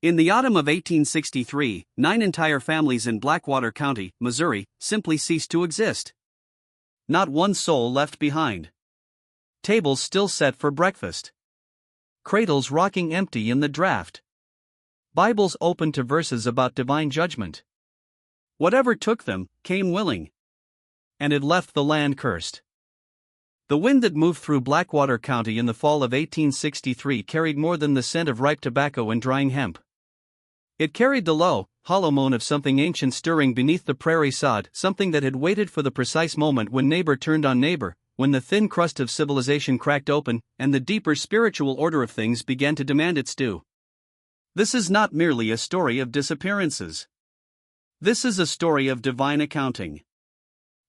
In the autumn of 1863, 9 entire families in Blackwater County, Missouri, simply ceased to exist. Not one soul left behind. Tables still set for breakfast. Cradles rocking empty in the draft. Bibles open to verses about divine judgment. Whatever took them, came willing. And it left the land cursed. The wind that moved through Blackwater County in the fall of 1863 carried more than the scent of ripe tobacco and drying hemp. It carried the low, hollow moan of something ancient stirring beneath the prairie sod, something that had waited for the precise moment when neighbor turned on neighbor, when the thin crust of civilization cracked open, and the deeper spiritual order of things began to demand its due. This is not merely a story of disappearances. This is a story of divine accounting.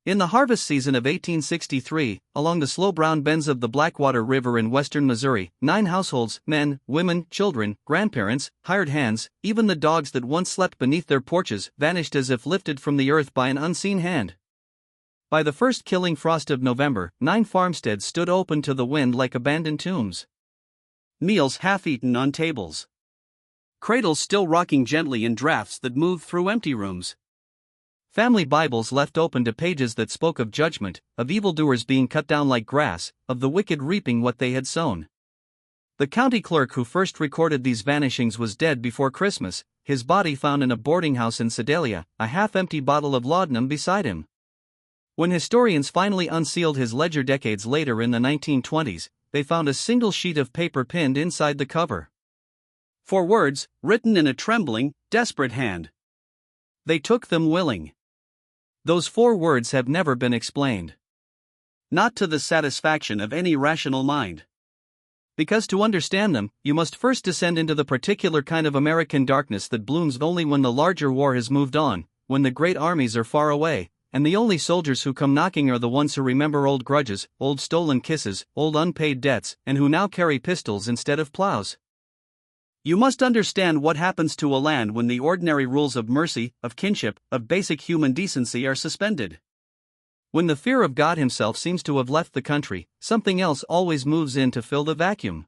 In the harvest season of 1863, along the slow brown bends of the Blackwater River in western Missouri, 9 households, men, women, children, grandparents, hired hands, even the dogs that once slept beneath their porches, vanished as if lifted from the earth by an unseen hand. By the first killing frost of November, 9 farmsteads stood open to the wind like abandoned tombs. Meals half-eaten on tables. Cradles still rocking gently in drafts that moved through empty rooms. Family Bibles left open to pages that spoke of judgment, of evildoers being cut down like grass, of the wicked reaping what they had sown. The county clerk who first recorded these vanishings was dead before Christmas, his body found in a boarding house in Sedalia, a half-empty bottle of laudanum beside him. When historians finally unsealed his ledger decades later in the 1920s, they found a single sheet of paper pinned inside the cover. 4 words, written in a trembling, desperate hand. They took them willing. Those 4 words have never been explained. Not to the satisfaction of any rational mind. Because to understand them, you must first descend into the particular kind of American darkness that blooms only when the larger war has moved on, when the great armies are far away, and the only soldiers who come knocking are the ones who remember old grudges, old stolen kisses, old unpaid debts, and who now carry pistols instead of plows. You must understand what happens to a land when the ordinary rules of mercy, of kinship, of basic human decency are suspended. When the fear of God Himself seems to have left the country, something else always moves in to fill the vacuum.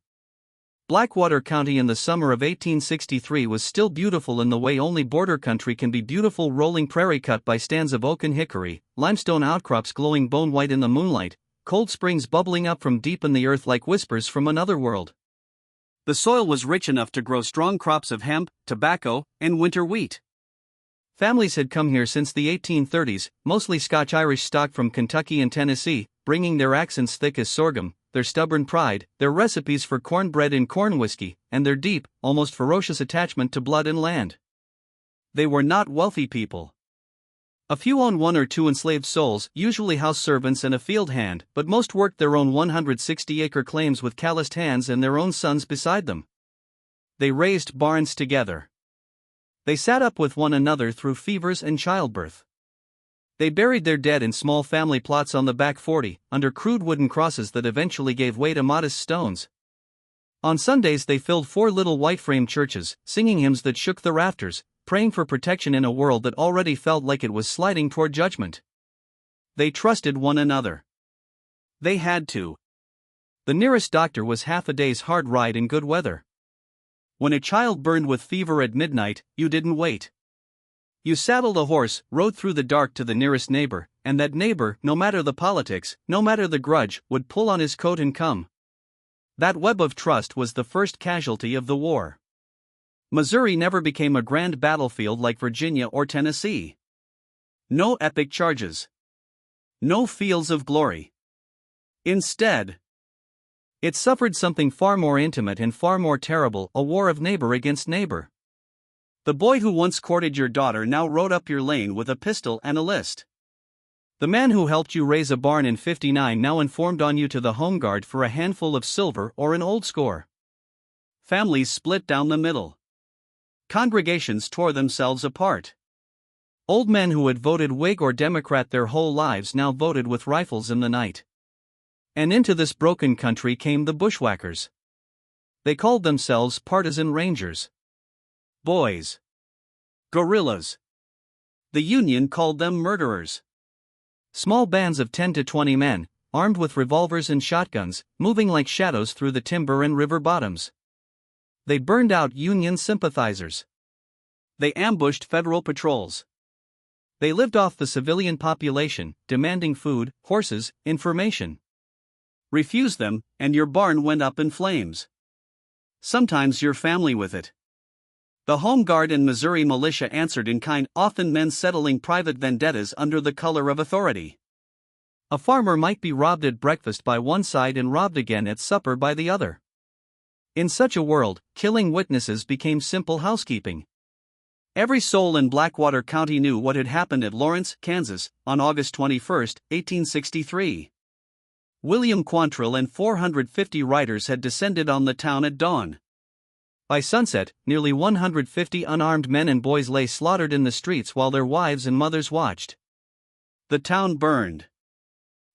Blackwater County in the summer of 1863 was still beautiful in the way only border country can be beautiful, rolling prairie cut by stands of oak and hickory, limestone outcrops glowing bone white in the moonlight, cold springs bubbling up from deep in the earth like whispers from another world. The soil was rich enough to grow strong crops of hemp, tobacco, and winter wheat. Families had come here since the 1830s, mostly Scotch-Irish stock from Kentucky and Tennessee, bringing their accents thick as sorghum, their stubborn pride, their recipes for cornbread and corn whiskey, and their deep, almost ferocious attachment to blood and land. They were not wealthy people. A few owned 1 or 2 enslaved souls, usually house servants and a field hand, but most worked their own 160-acre claims with calloused hands and their own sons beside them. They raised barns together. They sat up with one another through fevers and childbirth. They buried their dead in small family plots on the back 40, under crude wooden crosses that eventually gave way to modest stones. On Sundays they filled 4 little white-frame churches, singing hymns that shook the rafters, praying for protection in a world that already felt like it was sliding toward judgment. They trusted one another. They had to. The nearest doctor was half a day's hard ride in good weather. When a child burned with fever at midnight, you didn't wait. You saddled a horse, rode through the dark to the nearest neighbor, and that neighbor, no matter the politics, no matter the grudge, would pull on his coat and come. That web of trust was the first casualty of the war. Missouri never became a grand battlefield like Virginia or Tennessee. No epic charges. No fields of glory. Instead, it suffered something far more intimate and far more terrible, a war of neighbor against neighbor. The boy who once courted your daughter now rode up your lane with a pistol and a list. The man who helped you raise a barn in '59 now informed on you to the home guard for a handful of silver or an old score. Families split down the middle. Congregations tore themselves apart. Old men who had voted Whig or Democrat their whole lives now voted with rifles in the night. And into this broken country came the bushwhackers. They called themselves partisan rangers. Boys. Guerrillas. The Union called them murderers. Small bands of 10 to 20 men, armed with revolvers and shotguns, moving like shadows through the timber and river bottoms. They burned out Union sympathizers. They ambushed federal patrols. They lived off the civilian population, demanding food, horses, information. Refuse them, and your barn went up in flames. Sometimes your family with it. The Home Guard and Missouri militia answered in kind, often men settling private vendettas under the color of authority. A farmer might be robbed at breakfast by one side and robbed again at supper by the other. In such a world, killing witnesses became simple housekeeping. Every soul in Blackwater County knew what had happened at Lawrence, Kansas, on August 21, 1863. William Quantrill and 450 riders had descended on the town at dawn. By sunset, nearly 150 unarmed men and boys lay slaughtered in the streets while their wives and mothers watched. The town burned.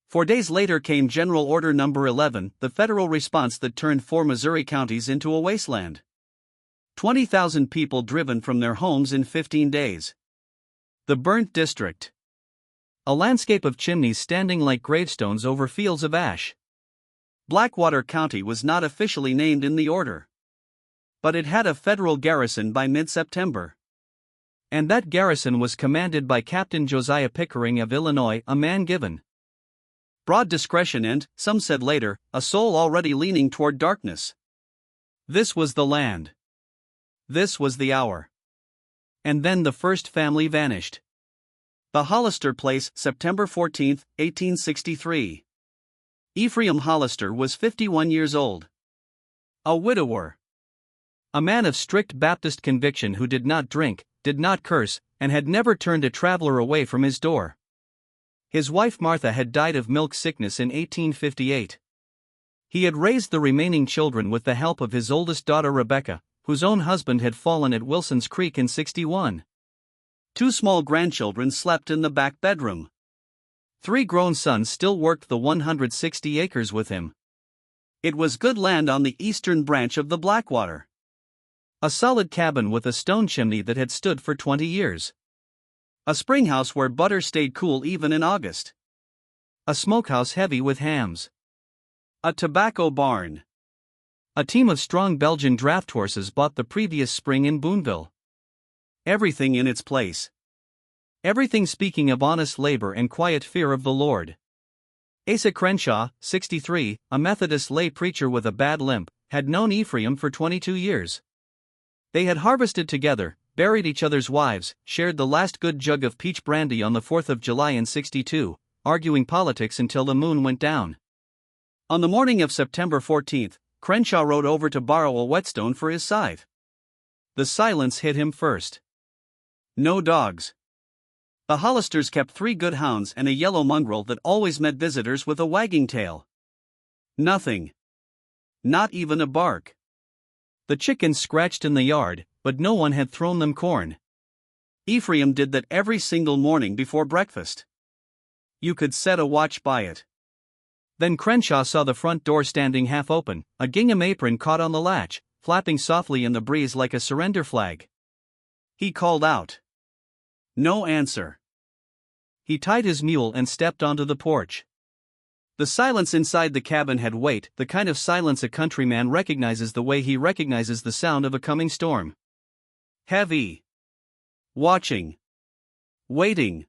4 days later came General Order No. 11, the federal response that turned 4 Missouri counties into a wasteland. 20,000 people driven from their homes in 15 days. The burnt district. A landscape of chimneys standing like gravestones over fields of ash. Blackwater County was not officially named in the order. But it had a federal garrison by mid-September. And that garrison was commanded by Captain Josiah Pickering of Illinois, a man given broad discretion and, some said later, a soul already leaning toward darkness. This was the land. This was the hour. And then the first family vanished. The Hollister place, September 14, 1863. Ephraim Hollister was 51 years old. A widower. A man of strict Baptist conviction who did not drink, did not curse, and had never turned a traveler away from his door. His wife Martha had died of milk sickness in 1858. He had raised the remaining children with the help of his oldest daughter Rebecca, whose own husband had fallen at Wilson's Creek in 61. 2 small grandchildren slept in the back bedroom. 3 grown sons still worked the 160 acres with him. It was good land on the eastern branch of the Blackwater. A solid cabin with a stone chimney that had stood for 20 years. A springhouse where butter stayed cool even in August. A smokehouse heavy with hams. A tobacco barn. A team of strong Belgian draft horses bought the previous spring in Boonville. Everything in its place. Everything speaking of honest labor and quiet fear of the Lord. Asa Crenshaw, 63, a Methodist lay preacher with a bad limp, had known Ephraim for 22 years. They had harvested together, buried each other's wives, shared the last good jug of peach brandy on the 4th of July in 62, arguing politics until the moon went down. On the morning of September 14, Crenshaw rode over to borrow a whetstone for his scythe. The silence hit him first. No dogs. The Hollisters kept 3 good hounds and a yellow mongrel that always met visitors with a wagging tail. Nothing. Not even a bark. The chickens scratched in the yard, but no one had thrown them corn. Ephraim did that every single morning before breakfast. You could set a watch by it. Then Crenshaw saw the front door standing half open, a gingham apron caught on the latch, flapping softly in the breeze like a surrender flag. He called out. No answer. He tied his mule and stepped onto the porch. The silence inside the cabin had weight, the kind of silence a countryman recognizes the way he recognizes the sound of a coming storm. Heavy. Watching. Waiting.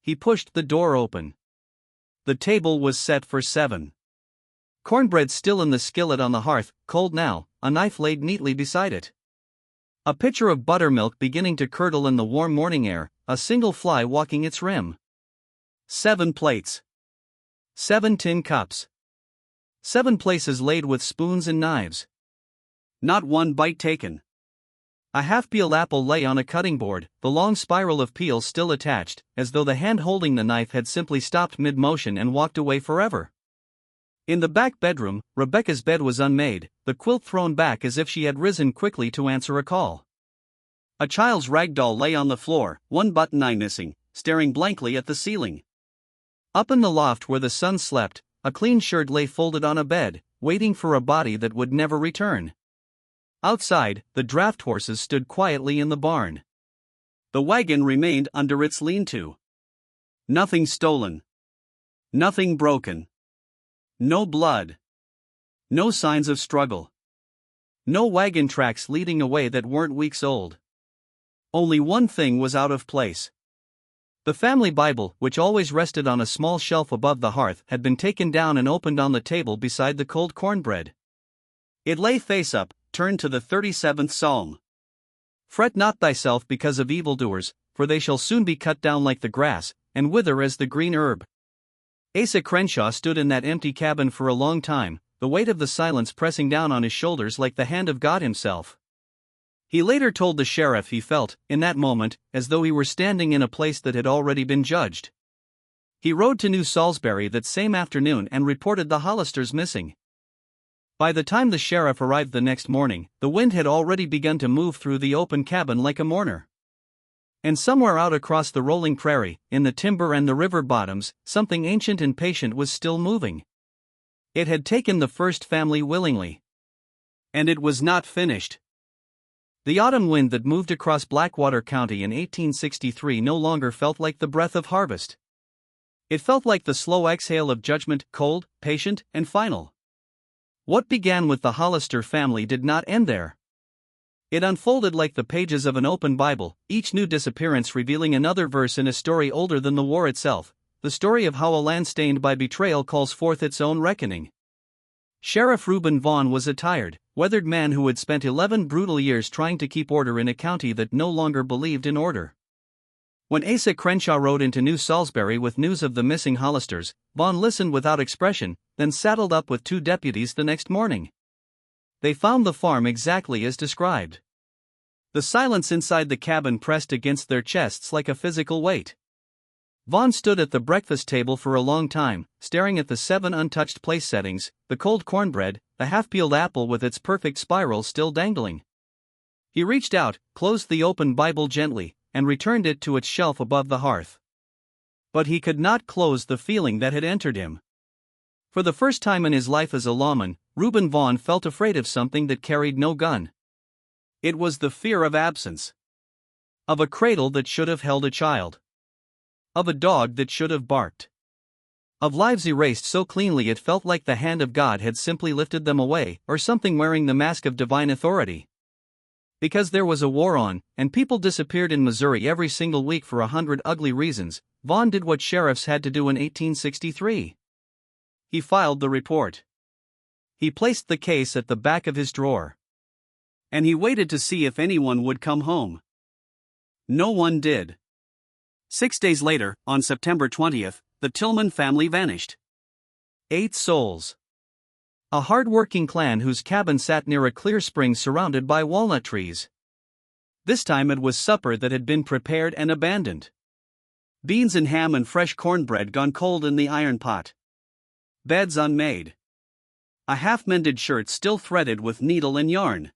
He pushed the door open. The table was set for 7. Cornbread still in the skillet on the hearth, cold now, a knife laid neatly beside it. A pitcher of buttermilk beginning to curdle in the warm morning air, a single fly walking its rim. 7 plates. 7 tin cups. 7 places laid with spoons and knives. Not one bite taken. A half-peeled apple lay on a cutting board, the long spiral of peel still attached, as though the hand holding the knife had simply stopped mid-motion and walked away forever. In the back bedroom, Rebecca's bed was unmade, the quilt thrown back as if she had risen quickly to answer a call. A child's rag doll lay on the floor, one button eye missing, staring blankly at the ceiling. Up in the loft where the son slept, a clean shirt lay folded on a bed, waiting for a body that would never return. Outside, the draft horses stood quietly in the barn. The wagon remained under its lean-to. Nothing stolen. Nothing broken. No blood. No signs of struggle. No wagon tracks leading away that weren't weeks old. Only one thing was out of place. The family Bible, which always rested on a small shelf above the hearth, had been taken down and opened on the table beside the cold cornbread. It lay face up, turned to the 37th Psalm. Fret not thyself because of evildoers, for they shall soon be cut down like the grass, and wither as the green herb. Asa Crenshaw stood in that empty cabin for a long time, the weight of the silence pressing down on his shoulders like the hand of God himself. He later told the sheriff he felt, in that moment, as though he were standing in a place that had already been judged. He rode to New Salisbury that same afternoon and reported the Hollisters missing. By the time the sheriff arrived the next morning, the wind had already begun to move through the open cabin like a mourner. And somewhere out across the rolling prairie, in the timber and the river bottoms, something ancient and patient was still moving. It had taken the first family willingly. And it was not finished. The autumn wind that moved across Blackwater County in 1863 no longer felt like the breath of harvest. It felt like the slow exhale of judgment, cold, patient, and final. What began with the Hollister family did not end there. It unfolded like the pages of an open Bible, each new disappearance revealing another verse in a story older than the war itself, the story of how a land stained by betrayal calls forth its own reckoning. Sheriff Reuben Vaughn was a tired, weathered man who had spent 11 brutal years trying to keep order in a county that no longer believed in order. When Asa Crenshaw rode into New Salisbury with news of the missing Hollisters, Vaughn listened without expression, then saddled up with 2 deputies the next morning. They found the farm exactly as described. The silence inside the cabin pressed against their chests like a physical weight. Vaughn stood at the breakfast table for a long time, staring at the 7 untouched place settings, the cold cornbread, the half-peeled apple with its perfect spiral still dangling. He reached out, closed the open Bible gently, and returned it to its shelf above the hearth. But he could not close the feeling that had entered him. For the first time in his life as a lawman, Reuben Vaughn felt afraid of something that carried no gun. It was the fear of absence. Of a cradle that should have held a child. Of a dog that should have barked. Of lives erased so cleanly it felt like the hand of God had simply lifted them away, or something wearing the mask of divine authority. Because there was a war on, and people disappeared in Missouri every single week for 100 ugly reasons, Vaughn did what sheriffs had to do in 1863. He filed the report. He placed the case at the back of his drawer. And he waited to see if anyone would come home. No one did. 6 days later, on September 20th, the Tillman family vanished. 8 souls. A hard-working clan whose cabin sat near a clear spring surrounded by walnut trees. This time it was supper that had been prepared and abandoned. Beans and ham and fresh cornbread gone cold in the iron pot. Beds unmade. A half-mended shirt still threaded with needle and yarn.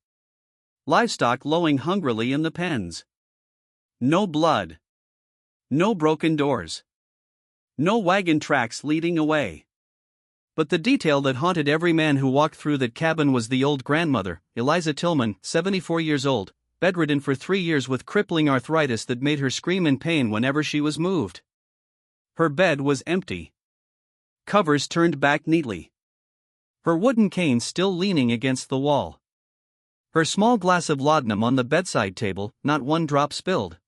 Livestock lowing hungrily in the pens. No blood. No broken doors. No wagon tracks leading away. But the detail that haunted every man who walked through that cabin was the old grandmother, Eliza Tillman, 74 years old, bedridden for 3 years with crippling arthritis that made her scream in pain whenever she was moved. Her bed was empty. Covers turned back neatly. Her wooden cane still leaning against the wall. Her small glass of laudanum on the bedside table, not one drop spilled.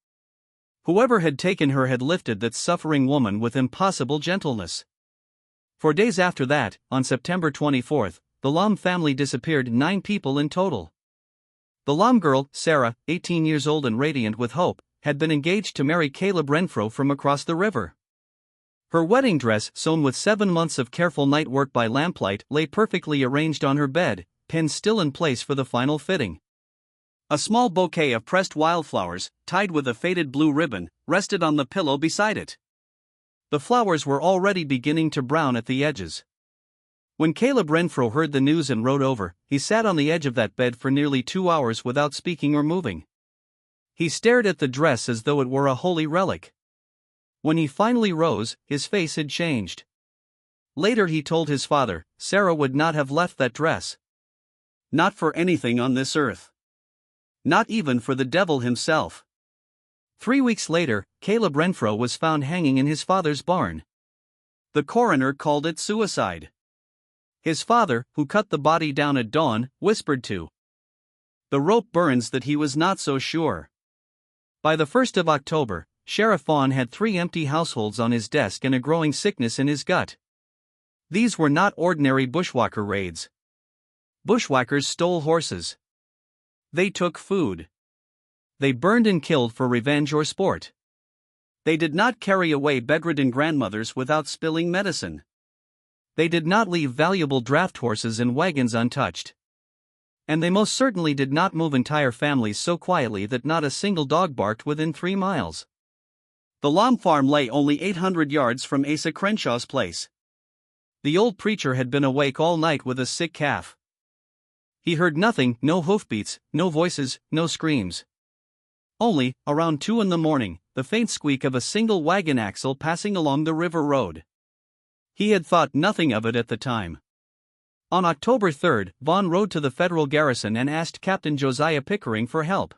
Whoever had taken her had lifted that suffering woman with impossible gentleness. For days after that, on September 24th, the Lom family disappeared, 9 people in total. The Lom girl, Sarah, 18 years old and radiant with hope, had been engaged to marry Caleb Renfro from across the river. Her wedding dress, sewn with 7 months of careful night work by lamplight, lay perfectly arranged on her bed, pins still in place for the final fitting. A small bouquet of pressed wildflowers, tied with a faded blue ribbon, rested on the pillow beside it. The flowers were already beginning to brown at the edges. When Caleb Renfro heard the news and rode over, he sat on the edge of that bed for nearly 2 hours without speaking or moving. He stared at the dress as though it were a holy relic. When he finally rose, his face had changed. Later he told his father, Sarah would not have left that dress. Not for anything on this earth. Not even for the devil himself. 3 weeks later, Caleb Renfro was found hanging in his father's barn. The coroner called it suicide. His father, who cut the body down at dawn, whispered to The rope burns that he was not so sure. By the 1st of October, Sheriff Vaughn had 3 empty households on his desk and a growing sickness in his gut. These were not ordinary bushwhacker raids. Bushwhackers stole horses. They took food. They burned and killed for revenge or sport. They did not carry away bedridden grandmothers without spilling medicine. They did not leave valuable draft horses and wagons untouched. And they most certainly did not move entire families so quietly that not a single dog barked within 3 miles. The Lom farm lay only 800 yards from Asa Crenshaw's place. The old preacher had been awake all night with a sick calf. He heard nothing, no hoofbeats, no voices, no screams. Only, around 2 in the morning, the faint squeak of a single wagon axle passing along the river road. He had thought nothing of it at the time. On October 3, Vaughn rode to the federal garrison and asked Captain Josiah Pickering for help.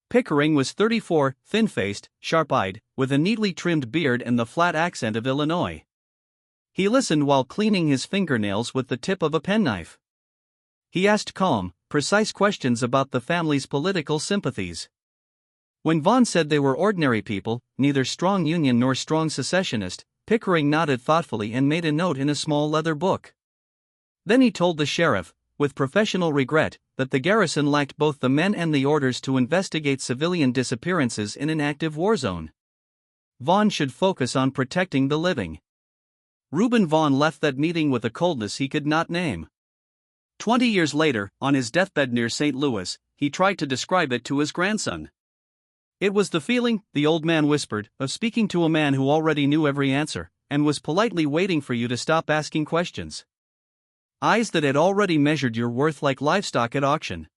Pickering was 34, thin-faced, sharp-eyed, with a neatly trimmed beard and the flat accent of Illinois. He listened while cleaning his fingernails with the tip of a penknife. He asked calm, precise questions about the family's political sympathies. When Vaughn said they were ordinary people, neither strong Union nor strong secessionist, Pickering nodded thoughtfully and made a note in a small leather book. Then he told the sheriff, with professional regret, that the garrison lacked both the men and the orders to investigate civilian disappearances in an active war zone. Vaughn should focus on protecting the living. Reuben Vaughn left that meeting with a coldness he could not name. 20 years later, on his deathbed near St. Louis, he tried to describe it to his grandson. It was the feeling, the old man whispered, of speaking to a man who already knew every answer, and was politely waiting for you to stop asking questions. Eyes that had already measured your worth like livestock at auction.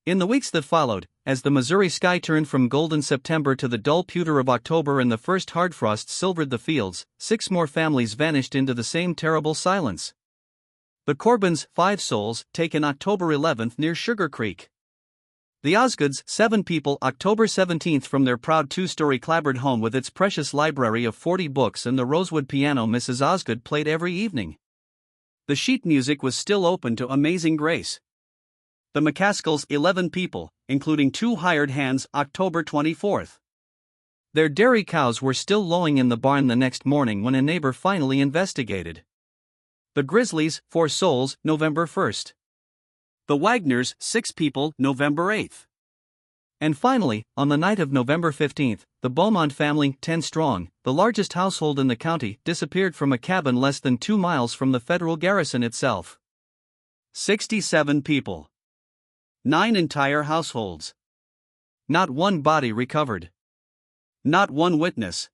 In the weeks that followed, as the Missouri sky turned from golden September to the dull pewter of October and the first hard frost silvered the fields, 6 more families vanished into the same terrible silence. The Corbins, 5 souls, taken October 11 near Sugar Creek. The Osgoods, 7 people, October 17 from their proud 2-story clapboard home with its precious library of 40 books and the rosewood piano Mrs. Osgood played every evening. The sheet music was still open to amazing grace. The McCaskells, 11 people, including 2 hired hands, October 24. Their dairy cows were still lowing in the barn the next morning when a neighbor finally investigated. The Grizzlies, 4 souls, November 1. The Wagners, 6 people, November 8. And finally, on the night of November 15, the Beaumont family, 10 strong, the largest household in the county, disappeared from a cabin less than 2 miles from the federal garrison itself. 67 people. 9 entire households. Not one body recovered. Not one witness.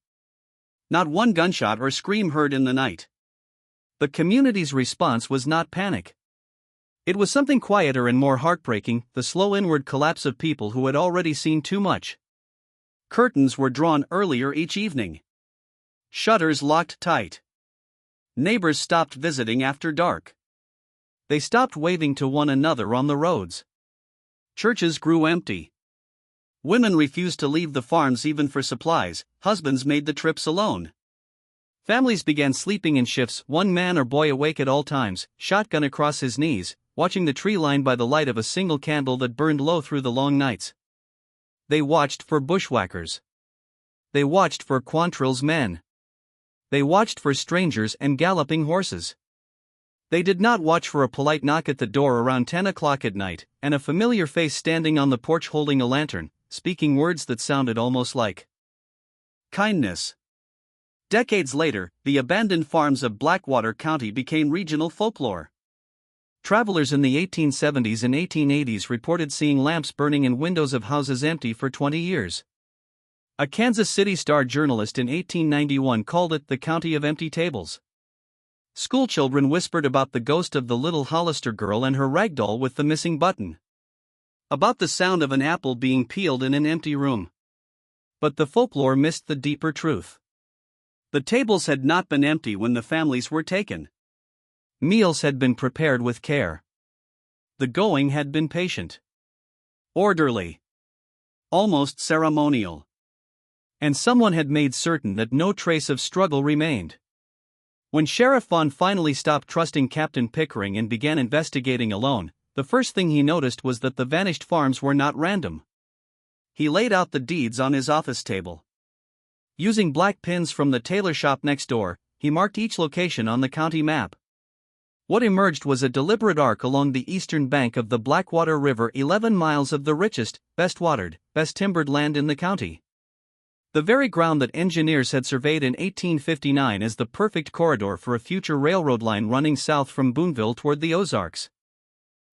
Not one gunshot or scream heard in the night. The community's response was not panic. It was something quieter and more heartbreaking, the slow inward collapse of people who had already seen too much. Curtains were drawn earlier each evening. Shutters locked tight. Neighbors stopped visiting after dark. They stopped waving to one another on the roads. Churches grew empty. Women refused to leave the farms even for supplies, husbands made the trips alone. Families began sleeping in shifts, one man or boy awake at all times, shotgun across his knees, watching the tree line by the light of a single candle that burned low through the long nights. They watched for bushwhackers. They watched for Quantrill's men. They watched for strangers and galloping horses. They did not watch for a polite knock at the door around 10 o'clock at night, and a familiar face standing on the porch holding a lantern, speaking words that sounded almost like kindness. Decades later, the abandoned farms of Blackwater County became regional folklore. Travelers in the 1870s and 1880s reported seeing lamps burning in windows of houses empty for 20 years. A Kansas City Star journalist in 1891 called it the County of Empty Tables. Schoolchildren whispered about the ghost of the little Hollister girl and her ragdoll with the missing button. About the sound of an apple being peeled in an empty room. But the folklore missed the deeper truth. The tables had not been empty when the families were taken. Meals had been prepared with care. The going had been patient. Orderly. Almost ceremonial. And someone had made certain that no trace of struggle remained. When Sheriff Vaughn finally stopped trusting Captain Pickering and began investigating alone, the first thing he noticed was that the vanished farms were not random. He laid out the deeds on his office table. Using black pins from the tailor shop next door, he marked each location on the county map. What emerged was a deliberate arc along the eastern bank of the Blackwater River, 11 miles of the richest, best watered, best timbered land in the county. The very ground that engineers had surveyed in 1859 as the perfect corridor for a future railroad line running south from Boonville toward the Ozarks.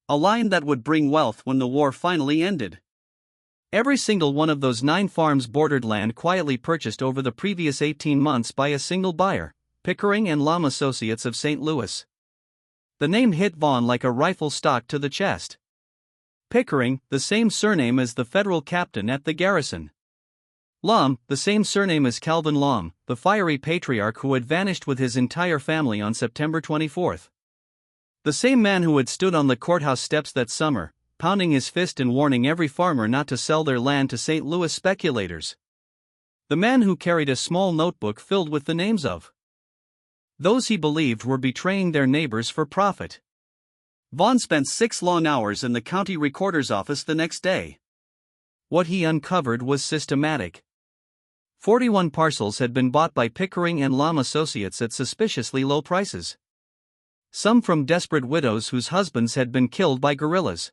A line that would bring wealth when the war finally ended. Every single one of those 9 farms bordered land quietly purchased over the previous 18 months by a single buyer, Pickering and Lum Associates of St. Louis. The name hit Vaughn like a rifle stock to the chest. Pickering, the same surname as the federal captain at the garrison. Lum, the same surname as Calvin Lum, the fiery patriarch who had vanished with his entire family on September 24. The same man who had stood on the courthouse steps that summer, pounding his fist and warning every farmer not to sell their land to St. Louis speculators. The man who carried a small notebook filled with the names of those he believed were betraying their neighbors for profit. Vaughn spent 6 long hours in the county recorder's office the next day. What he uncovered was systematic. 41 parcels had been bought by Pickering and Lum Associates at suspiciously low prices. Some from desperate widows whose husbands had been killed by guerrillas.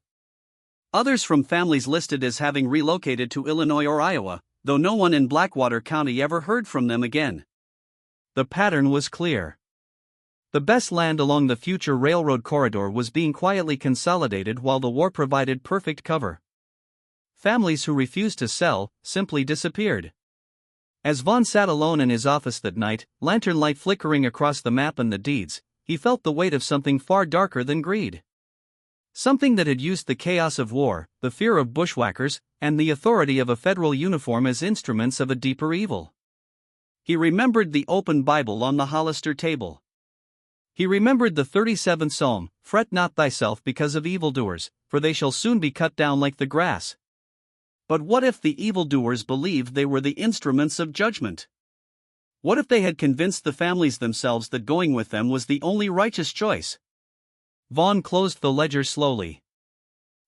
Others from families listed as having relocated to Illinois or Iowa, though no one in Blackwater County ever heard from them again. The pattern was clear. The best land along the future railroad corridor was being quietly consolidated while the war provided perfect cover. Families who refused to sell simply disappeared. As Vaughn sat alone in his office that night, lantern light flickering across the map and the deeds, he felt the weight of something far darker than greed. Something that had used the chaos of war, the fear of bushwhackers, and the authority of a federal uniform as instruments of a deeper evil. He remembered the open Bible on the Hollister table. He remembered the 37th Psalm, "Fret not thyself because of evildoers, for they shall soon be cut down like the grass." But what if the evildoers believed they were the instruments of judgment? What if they had convinced the families themselves that going with them was the only righteous choice? Vaughn closed the ledger slowly.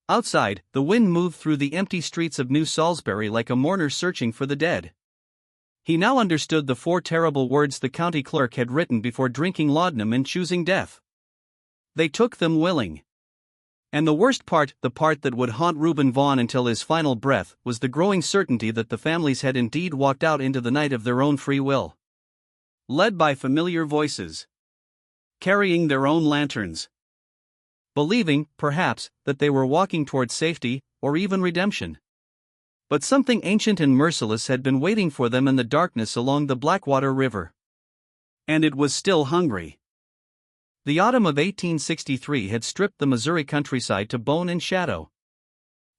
Outside, the wind moved through the empty streets of New Salisbury like a mourner searching for the dead. He now understood the 4 terrible words the county clerk had written before drinking laudanum and choosing death. They took them willing. And the worst part, the part that would haunt Reuben Vaughn until his final breath, was the growing certainty that the families had indeed walked out into the night of their own free will. Led by familiar voices. Carrying their own lanterns. Believing, perhaps, that they were walking toward safety, or even redemption. But something ancient and merciless had been waiting for them in the darkness along the Blackwater River. And it was still hungry. The autumn of 1863 had stripped the Missouri countryside to bone and shadow.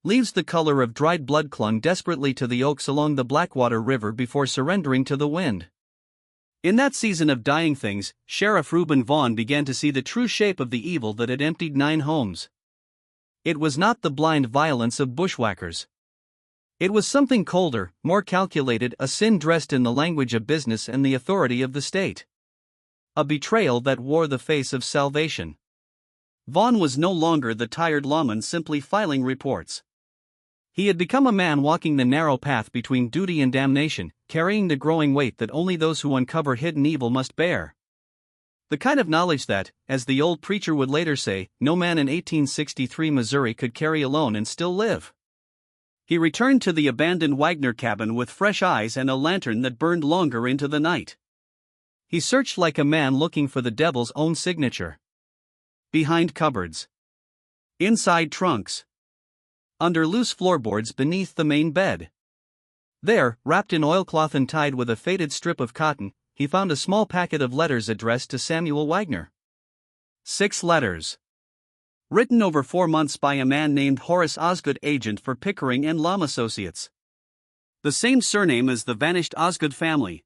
Leaves the color of dried blood clung desperately to the oaks along the Blackwater River before surrendering to the wind. In that season of dying things, Sheriff Reuben Vaughn began to see the true shape of the evil that had emptied 9 homes. It was not the blind violence of bushwhackers. It was something colder, more calculated, a sin dressed in the language of business and the authority of the state. A betrayal that wore the face of salvation. Vaughn was no longer the tired lawman simply filing reports. He had become a man walking the narrow path between duty and damnation, carrying the growing weight that only those who uncover hidden evil must bear. The kind of knowledge that, as the old preacher would later say, no man in 1863 Missouri could carry alone and still live. He returned to the abandoned Wagner cabin with fresh eyes and a lantern that burned longer into the night. He searched like a man looking for the devil's own signature. Behind cupboards. Inside trunks. Under loose floorboards beneath the main bed. There, wrapped in oilcloth and tied with a faded strip of cotton, he found a small packet of letters addressed to Samuel Wagner. 6 letters. Written over 4 months by a man named Horace Osgood, agent for Pickering and Lum Associates. The same surname as the vanished Osgood family.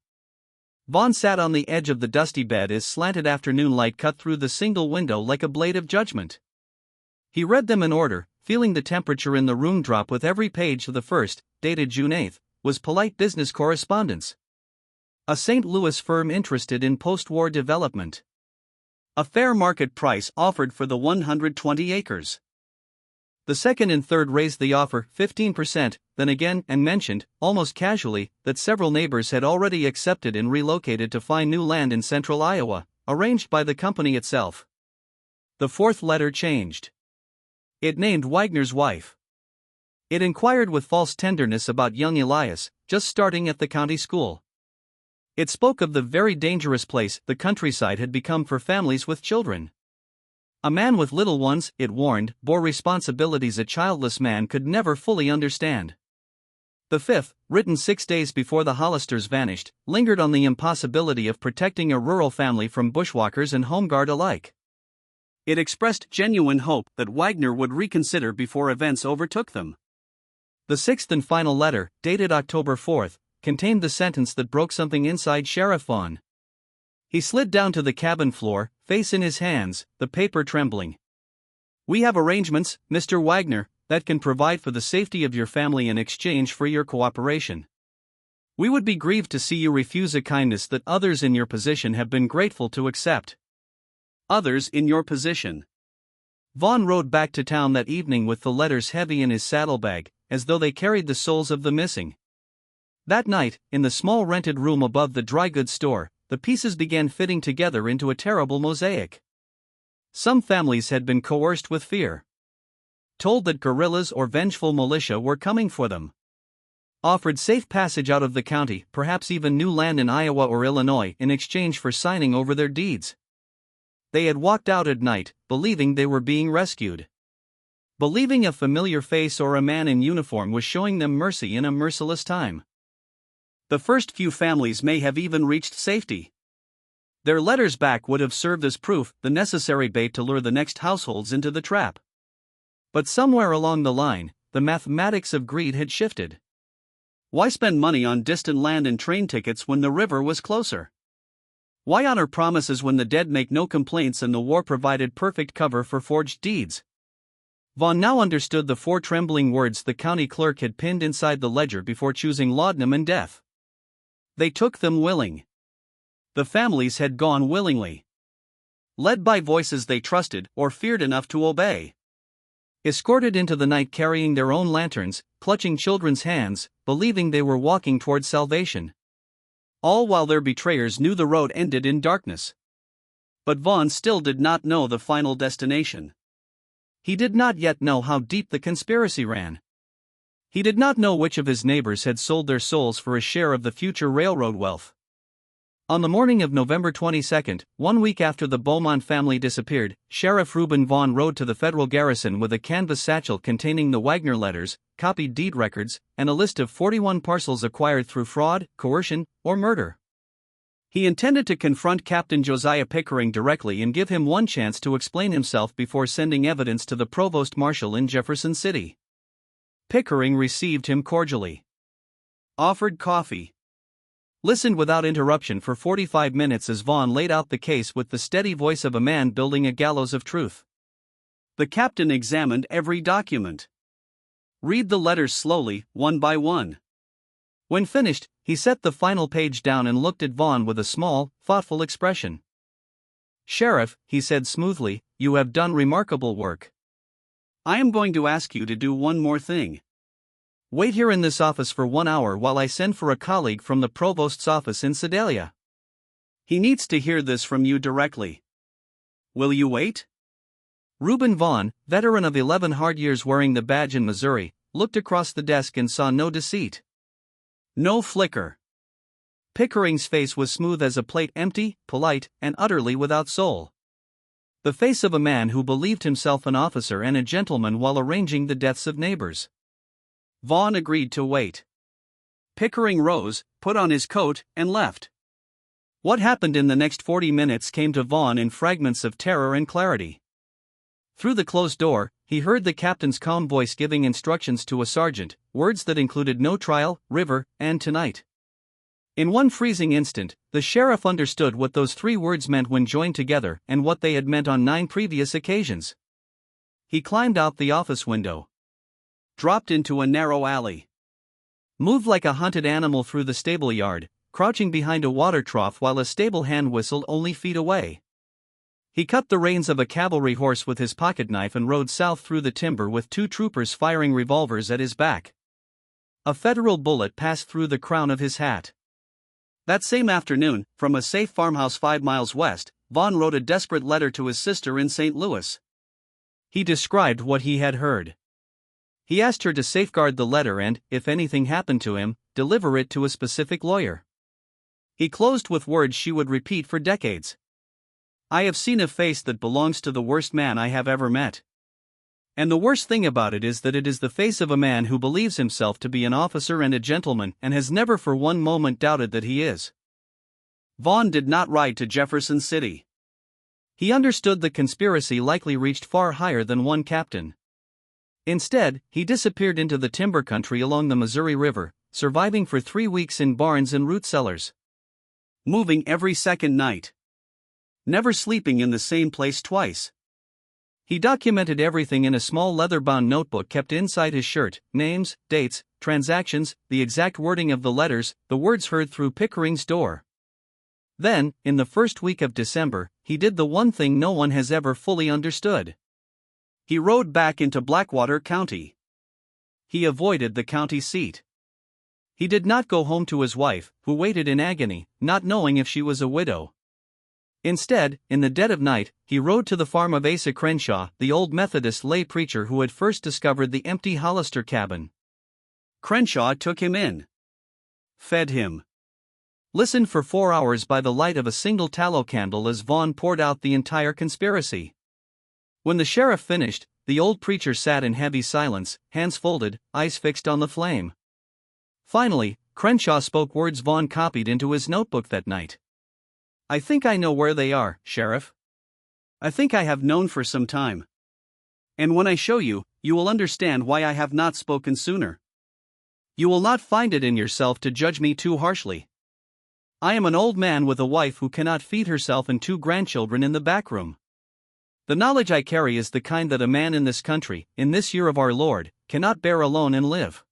Vaughn sat on the edge of the dusty bed as slanted afternoon light cut through the single window like a blade of judgment. He read them in order, feeling the temperature in the room drop with every page. The first, dated June 8, was polite business correspondence. A St. Louis firm interested in post-war development. A fair market price offered for the 120 acres. The second and third raised the offer 15%, then again, and mentioned, almost casually, that several neighbors had already accepted and relocated to find new land in central Iowa, arranged by the company itself. The fourth letter changed. It named Wagner's wife. It inquired with false tenderness about young Elias, just starting at the county school. It spoke of the very dangerous place the countryside had become for families with children. A man with little ones, it warned, bore responsibilities a childless man could never fully understand. The fifth, written 6 days before the Hollisters vanished, lingered on the impossibility of protecting a rural family from bushwalkers and home guard alike. It expressed genuine hope that Wagner would reconsider before events overtook them. The sixth and final letter, dated October 4, contained the sentence that broke something inside Sheriff Vaughn. He slid down to the cabin floor, face in his hands, the paper trembling. "We have arrangements, Mr. Wagner, that can provide for the safety of your family in exchange for your cooperation. We would be grieved to see you refuse a kindness that others in your position have been grateful to accept." Others in your position. Vaughn rode back to town that evening with the letters heavy in his saddlebag, as though they carried the souls of the missing. That night, in the small rented room above the dry goods store, the pieces began fitting together into a terrible mosaic. Some families had been coerced with fear. Told that guerrillas or vengeful militia were coming for them. Offered safe passage out of the county, perhaps even new land in Iowa or Illinois, in exchange for signing over their deeds. They had walked out at night, believing they were being rescued. Believing a familiar face or a man in uniform was showing them mercy in a merciless time. The first few families may have even reached safety. Their letters back would have served as proof, the necessary bait to lure the next households into the trap. But somewhere along the line, the mathematics of greed had shifted. Why spend money on distant land and train tickets when the river was closer? Why honor promises when the dead make no complaints and the war provided perfect cover for forged deeds? Vaughn now understood the 4 trembling words the county clerk had pinned inside the ledger before choosing laudanum and death. They took them willing. The families had gone willingly. Led by voices they trusted or feared enough to obey. Escorted into the night carrying their own lanterns, clutching children's hands, believing they were walking toward salvation. All while their betrayers knew the road ended in darkness. But Vaughn still did not know the final destination. He did not yet know how deep the conspiracy ran. He did not know which of his neighbors had sold their souls for a share of the future railroad wealth. On the morning of November 22, 1 week after the Beaumont family disappeared, Sheriff Reuben Vaughn rode to the federal garrison with a canvas satchel containing the Wagner letters, copied deed records, and a list of 41 parcels acquired through fraud, coercion, or murder. He intended to confront Captain Josiah Pickering directly and give him one chance to explain himself before sending evidence to the provost marshal in Jefferson City. Pickering received him cordially. Offered coffee. Listened without interruption for 45 minutes as Vaughn laid out the case with the steady voice of a man building a gallows of truth. The captain examined every document. Read the letters slowly, one by one. When finished, he set the final page down and looked at Vaughn with a small, thoughtful expression. "Sheriff," he said smoothly, "you have done remarkable work. I am going to ask you to do one more thing. Wait here in this office for 1 hour while I send for a colleague from the provost's office in Sedalia. He needs to hear this from you directly. Will you wait?" Reuben Vaughn, veteran of 11 hard years wearing the badge in Missouri, looked across the desk and saw no deceit. No flicker. Pickering's face was smooth as a plate, empty, polite, and utterly without soul. The face of a man who believed himself an officer and a gentleman while arranging the deaths of neighbors. Vaughn agreed to wait. Pickering rose, put on his coat, and left. What happened in the next 40 minutes came to Vaughn in fragments of terror and clarity. Through the closed door, he heard the captain's calm voice giving instructions to a sergeant, words that included no trial, river, and tonight. In one freezing instant, the sheriff understood what those 3 words meant when joined together and what they had meant on 9 previous occasions. He climbed out the office window. Dropped into a narrow alley. Moved like a hunted animal through the stable yard, crouching behind a water trough while a stable hand whistled only feet away. He cut the reins of a cavalry horse with his pocketknife and rode south through the timber with two troopers firing revolvers at his back. A Federal bullet passed through the crown of his hat. That same afternoon, from a safe farmhouse 5 miles west, Vaughn wrote a desperate letter to his sister in St. Louis. He described what he had heard. He asked her to safeguard the letter and, if anything happened to him, deliver it to a specific lawyer. He closed with words she would repeat for decades. "I have seen a face that belongs to the worst man I have ever met. And the worst thing about it is that it is the face of a man who believes himself to be an officer and a gentleman and has never for one moment doubted that he is." Vaughn did not ride to Jefferson City. He understood the conspiracy likely reached far higher than one captain. Instead, he disappeared into the timber country along the Missouri River, surviving for 3 weeks in barns and root cellars. Moving every second night. Never sleeping in the same place twice. He documented everything in a small leather-bound notebook kept inside his shirt: names, dates, transactions, the exact wording of the letters, the words heard through Pickering's door. Then, in the first week of December, he did the one thing no one has ever fully understood. He rode back into Blackwater County. He avoided the county seat. He did not go home to his wife, who waited in agony, not knowing if she was a widow. Instead, in the dead of night, he rode to the farm of Asa Crenshaw, the old Methodist lay preacher who had first discovered the empty Hollister cabin. Crenshaw took him in. Fed him. Listened for 4 hours by the light of a single tallow candle as Vaughn poured out the entire conspiracy. When the sheriff finished, the old preacher sat in heavy silence, hands folded, eyes fixed on the flame. Finally, Crenshaw spoke words Vaughn copied into his notebook that night. "I think I know where they are, Sheriff. I think I have known for some time. And when I show you, you will understand why I have not spoken sooner. You will not find it in yourself to judge me too harshly. I am an old man with a wife who cannot feed herself and 2 grandchildren in the back room. The knowledge I carry is the kind that a man in this country, in this year of our Lord, cannot bear alone and live."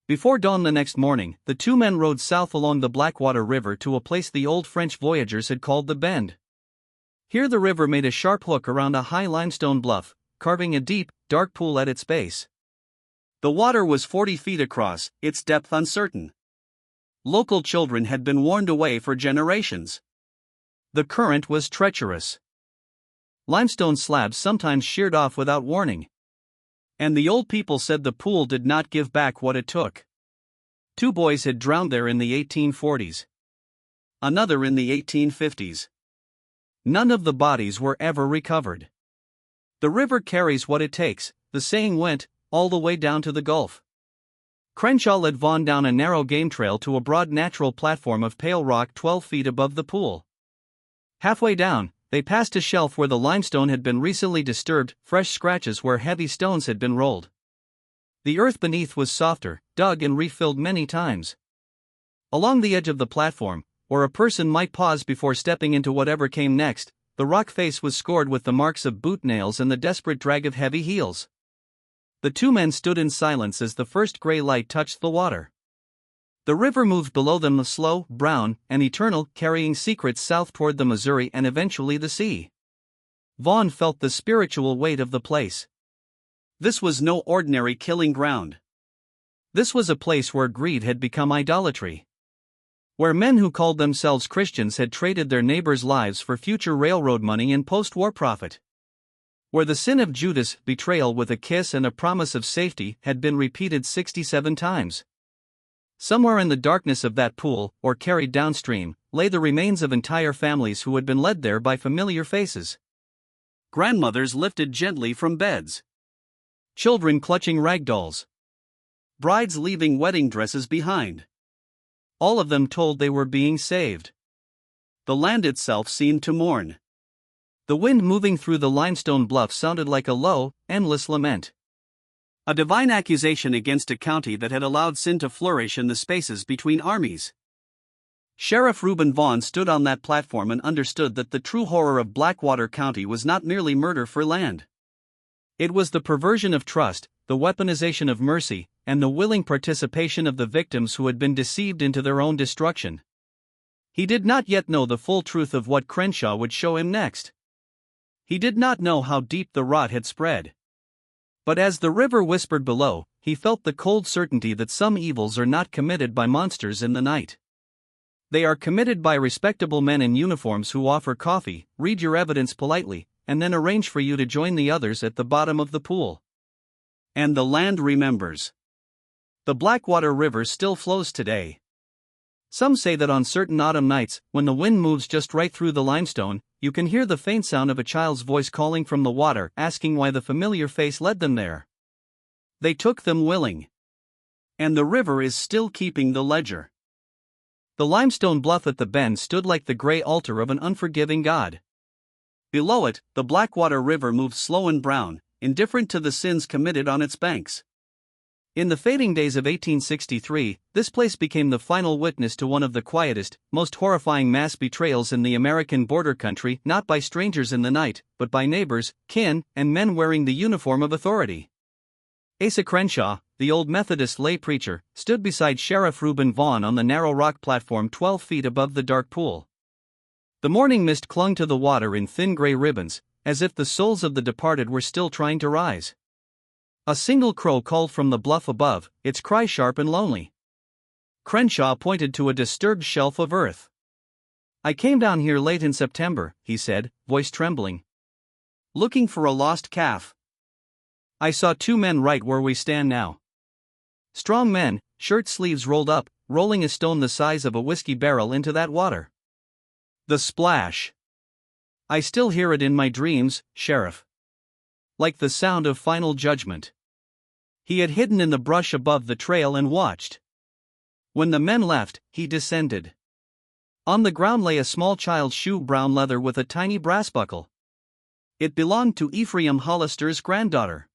Before dawn the next morning, the 2 men rode south along the Blackwater River to a place the old French voyagers had called the Bend. Here the river made a sharp hook around a high limestone bluff, carving a deep, dark pool at its base. The water was 40 feet across, its depth uncertain. Local children had been warned away for generations. The current was treacherous. Limestone slabs sometimes sheared off without warning. And the old people said the pool did not give back what it took. 2 boys had drowned there in the 1840s. Another in the 1850s. None of the bodies were ever recovered. The river carries what it takes, the saying went, all the way down to the Gulf. Crenshaw led Vaughn down a narrow game trail to a broad natural platform of pale rock 12 feet above the pool. Halfway down, they passed a shelf where the limestone had been recently disturbed, fresh scratches where heavy stones had been rolled. The earth beneath was softer, dug and refilled many times. Along the edge of the platform, where a person might pause before stepping into whatever came next, the rock face was scored with the marks of boot nails and the desperate drag of heavy heels. The 2 men stood in silence as the first gray light touched the water. The river moved below them, slow, brown, and eternal, carrying secrets south toward the Missouri and eventually the sea. Vaughn felt the spiritual weight of the place. This was no ordinary killing ground. This was a place where greed had become idolatry. Where men who called themselves Christians had traded their neighbors' lives for future railroad money and post-war profit. Where the sin of Judas, betrayal with a kiss and a promise of safety, had been repeated 67 times. Somewhere in the darkness of that pool, or carried downstream, lay the remains of entire families who had been led there by familiar faces. Grandmothers lifted gently from beds. Children clutching rag dolls. Brides leaving wedding dresses behind. All of them told they were being saved. The land itself seemed to mourn. The wind moving through the limestone bluff sounded like a low, endless lament. A divine accusation against a county that had allowed sin to flourish in the spaces between armies. Sheriff Reuben Vaughn stood on that platform and understood that the true horror of Blackwater County was not merely murder for land. It was the perversion of trust, the weaponization of mercy, and the willing participation of the victims who had been deceived into their own destruction. He did not yet know the full truth of what Crenshaw would show him next. He did not know how deep the rot had spread. But as the river whispered below, he felt the cold certainty that some evils are not committed by monsters in the night. They are committed by respectable men in uniforms who offer coffee, read your evidence politely, and then arrange for you to join the others at the bottom of the pool. And the land remembers. The Blackwater River still flows today. Some say that on certain autumn nights, when the wind moves just right through the limestone, you can hear the faint sound of a child's voice calling from the water, asking why the familiar face led them there. They took them willing. And the river is still keeping the ledger. The limestone bluff at the bend stood like the gray altar of an unforgiving god. Below it, the Blackwater River moved slow and brown, indifferent to the sins committed on its banks. In the fading days of 1863, this place became the final witness to one of the quietest, most horrifying mass betrayals in the American border country, not by strangers in the night, but by neighbors, kin, and men wearing the uniform of authority. Asa Crenshaw, the old Methodist lay preacher, stood beside Sheriff Reuben Vaughn on the narrow rock platform 12 feet above the dark pool. The morning mist clung to the water in thin gray ribbons, as if the souls of the departed were still trying to rise. A single crow called from the bluff above, its cry sharp and lonely. Crenshaw pointed to a disturbed shelf of earth. "I came down here late in September," he said, voice trembling. "Looking for a lost calf. I saw two men right where we stand now. Strong men, shirt sleeves rolled up, rolling a stone the size of a whiskey barrel into that water. The splash. I still hear it in my dreams, Sheriff. Like the sound of final judgment." He had hidden in the brush above the trail and watched. When the men left, he descended. On the ground lay a small child's shoe, brown leather with a tiny brass buckle. It belonged to Ephraim Hollister's granddaughter.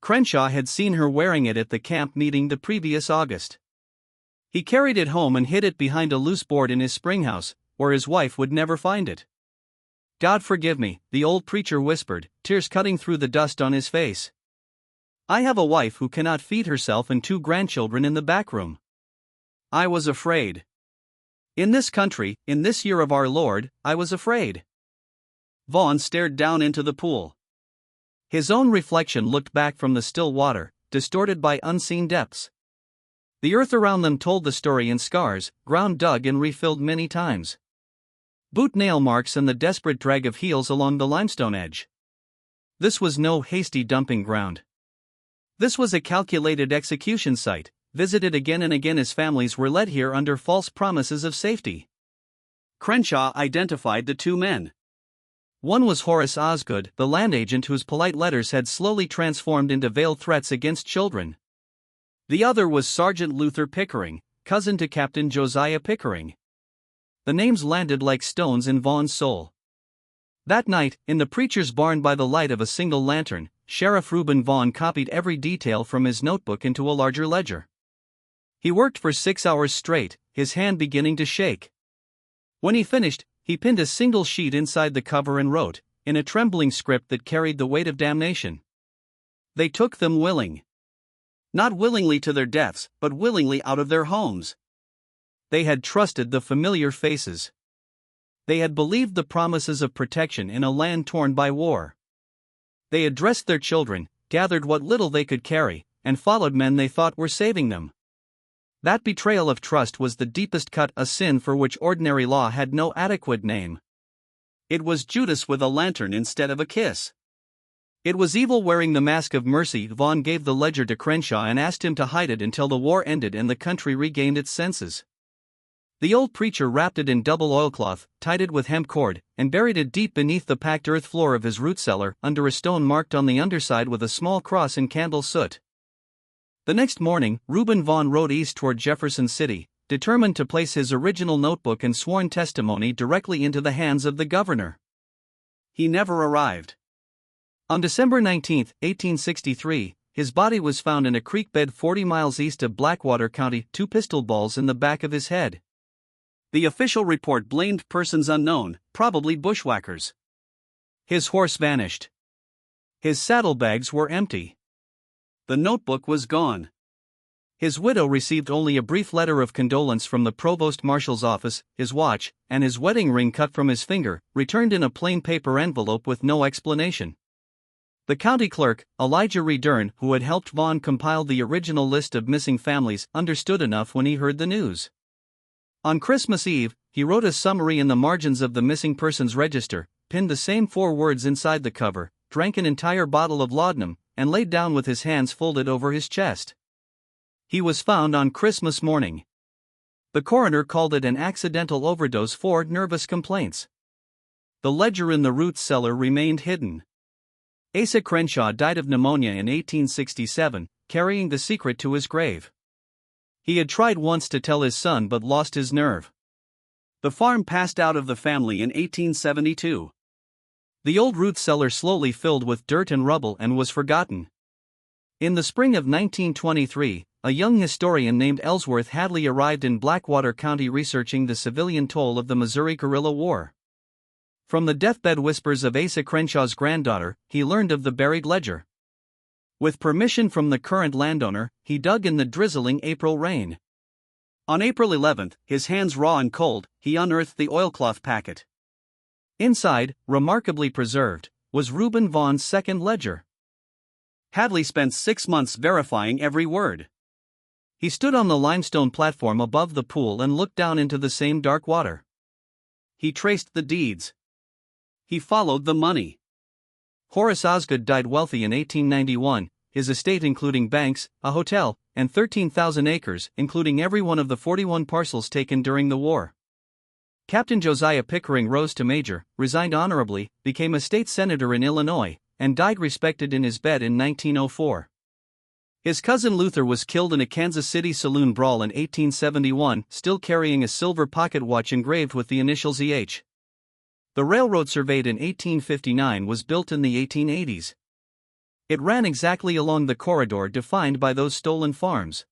Crenshaw had seen her wearing it at the camp meeting the previous August. He carried it home and hid it behind a loose board in his springhouse, where his wife would never find it. "God forgive me," the old preacher whispered, tears cutting through the dust on his face. "I have a wife who cannot feed herself and two grandchildren in the back room. I was afraid. In this country, in this year of our Lord, I was afraid." Vaughn stared down into the pool. His own reflection looked back from the still water, distorted by unseen depths. The earth around them told the story in scars, ground dug and refilled many times. Boot nail marks and the desperate drag of heels along the limestone edge. This was no hasty dumping ground. This was a calculated execution site, visited again and again as families were led here under false promises of safety. Crenshaw identified the two men. One was Horace Osgood, the land agent whose polite letters had slowly transformed into veiled threats against children. The other was Sergeant Luther Pickering, cousin to Captain Josiah Pickering. The names landed like stones in Vaughn's soul. That night, in the preacher's barn by the light of a single lantern, Sheriff Reuben Vaughn copied every detail from his notebook into a larger ledger. He worked for 6 hours straight, his hand beginning to shake. When he finished, he pinned a single sheet inside the cover and wrote, in a trembling script that carried the weight of damnation. They took them willing. Not willingly to their deaths, but willingly out of their homes. They had trusted the familiar faces. They had believed the promises of protection in a land torn by war. They had dressed their children, gathered what little they could carry, and followed men they thought were saving them. That betrayal of trust was the deepest cut, a sin for which ordinary law had no adequate name. It was Judas with a lantern instead of a kiss. It was evil wearing the mask of mercy. Vaughn gave the ledger to Crenshaw and asked him to hide it until the war ended and the country regained its senses. The old preacher wrapped it in double oilcloth, tied it with hemp cord, and buried it deep beneath the packed earth floor of his root cellar, under a stone marked on the underside with a small cross in candle soot. The next morning, Reuben Vaughn rode east toward Jefferson City, determined to place his original notebook and sworn testimony directly into the hands of the governor. He never arrived. On December 19, 1863, his body was found in a creek bed 40 miles east of Blackwater County, 2 pistol balls in the back of his head. The official report blamed persons unknown, probably bushwhackers. His horse vanished. His saddlebags were empty. The notebook was gone. His widow received only a brief letter of condolence from the provost marshal's office, his watch, and his wedding ring cut from his finger, returned in a plain paper envelope with no explanation. The county clerk, Elijah Redern, who had helped Vaughn compile the original list of missing families, understood enough when he heard the news. On Christmas Eve, he wrote a summary in the margins of the missing persons register, pinned the same 4 words inside the cover, drank an entire bottle of laudanum, and laid down with his hands folded over his chest. He was found on Christmas morning. The coroner called it an accidental overdose for nervous complaints. The ledger in the root cellar remained hidden. Asa Crenshaw died of pneumonia in 1867, carrying the secret to his grave. He had tried once to tell his son but lost his nerve. The farm passed out of the family in 1872. The old root cellar slowly filled with dirt and rubble and was forgotten. In the spring of 1923, a young historian named Ellsworth Hadley arrived in Blackwater County researching the civilian toll of the Missouri Guerrilla War. From the deathbed whispers of Asa Crenshaw's granddaughter, he learned of the buried ledger. With permission from the current landowner, he dug in the drizzling April rain. On April 11, his hands raw and cold, he unearthed the oilcloth packet. Inside, remarkably preserved, was Reuben Vaughn's second ledger. Hadley spent 6 months verifying every word. He stood on the limestone platform above the pool and looked down into the same dark water. He traced the deeds. He followed the money. Horace Osgood died wealthy in 1891, his estate including banks, a hotel, and 13,000 acres, including every one of the 41 parcels taken during the war. Captain Josiah Pickering rose to major, resigned honorably, became a state senator in Illinois, and died respected in his bed in 1904. His cousin Luther was killed in a Kansas City saloon brawl in 1871, still carrying a silver pocket watch engraved with the initials EH. The railroad surveyed in 1859 was built in the 1880s. It ran exactly along the corridor defined by those stolen farms.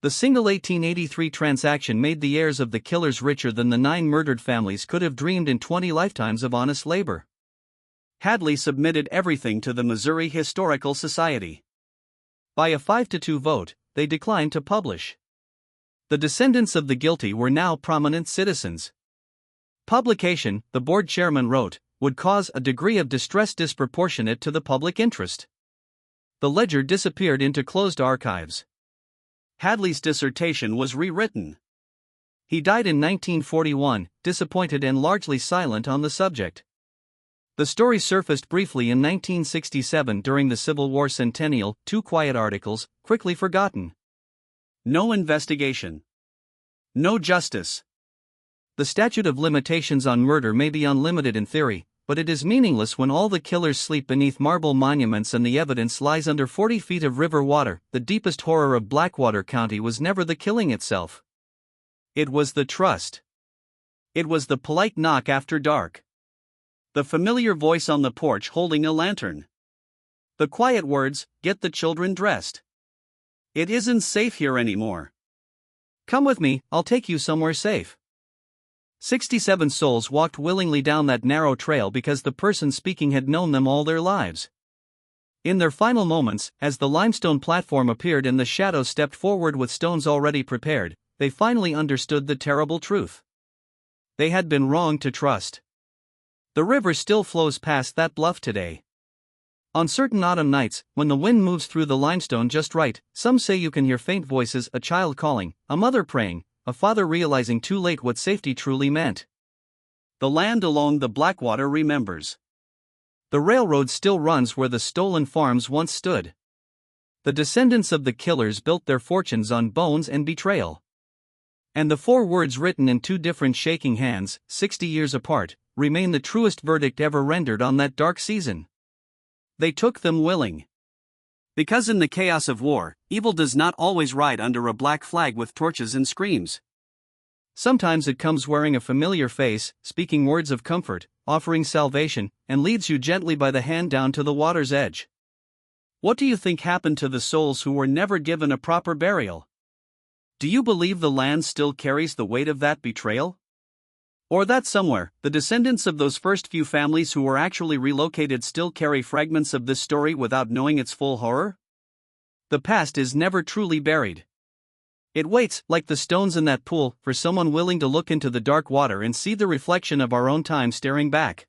The single 1883 transaction made the heirs of the killers richer than the 9 murdered families could have dreamed in 20 lifetimes of honest labor. Hadley submitted everything to the Missouri Historical Society. By a 5-2 vote, they declined to publish. The descendants of the guilty were now prominent citizens. Publication, the board chairman wrote, would cause a degree of distress disproportionate to the public interest. The ledger disappeared into closed archives. Hadley's dissertation was rewritten. He died in 1941, disappointed and largely silent on the subject. The story surfaced briefly in 1967 during the Civil War centennial, 2 quiet articles, quickly forgotten. No investigation. No justice. The statute of limitations on murder may be unlimited in theory, but it is meaningless when all the killers sleep beneath marble monuments and the evidence lies under 40 feet of river water. The deepest horror of Blackwater County was never the killing itself. It was the trust. It was the polite knock after dark. The familiar voice on the porch holding a lantern. The quiet words, "Get the children dressed. It isn't safe here anymore. Come with me, I'll take you somewhere safe." 67 souls walked willingly down that narrow trail because the person speaking had known them all their lives. In their final moments, as the limestone platform appeared and the shadows stepped forward with stones already prepared, they finally understood the terrible truth. They had been wrong to trust. The river still flows past that bluff today. On certain autumn nights, when the wind moves through the limestone just right, some say you can hear faint voices, a child calling, a mother praying, a father realizing too late what safety truly meant. The land along the Blackwater remembers. The railroad still runs where the stolen farms once stood. The descendants of the killers built their fortunes on bones and betrayal. And the 4 words written in 2 different shaking hands, 60 years apart, remain the truest verdict ever rendered on that dark season. They took them willing. Because in the chaos of war, evil does not always ride under a black flag with torches and screams. Sometimes it comes wearing a familiar face, speaking words of comfort, offering salvation, and leads you gently by the hand down to the water's edge. What do you think happened to the souls who were never given a proper burial? Do you believe the land still carries the weight of that betrayal? Or that somewhere, the descendants of those first few families who were actually relocated still carry fragments of this story without knowing its full horror? The past is never truly buried. It waits, like the stones in that pool, for someone willing to look into the dark water and see the reflection of our own time staring back.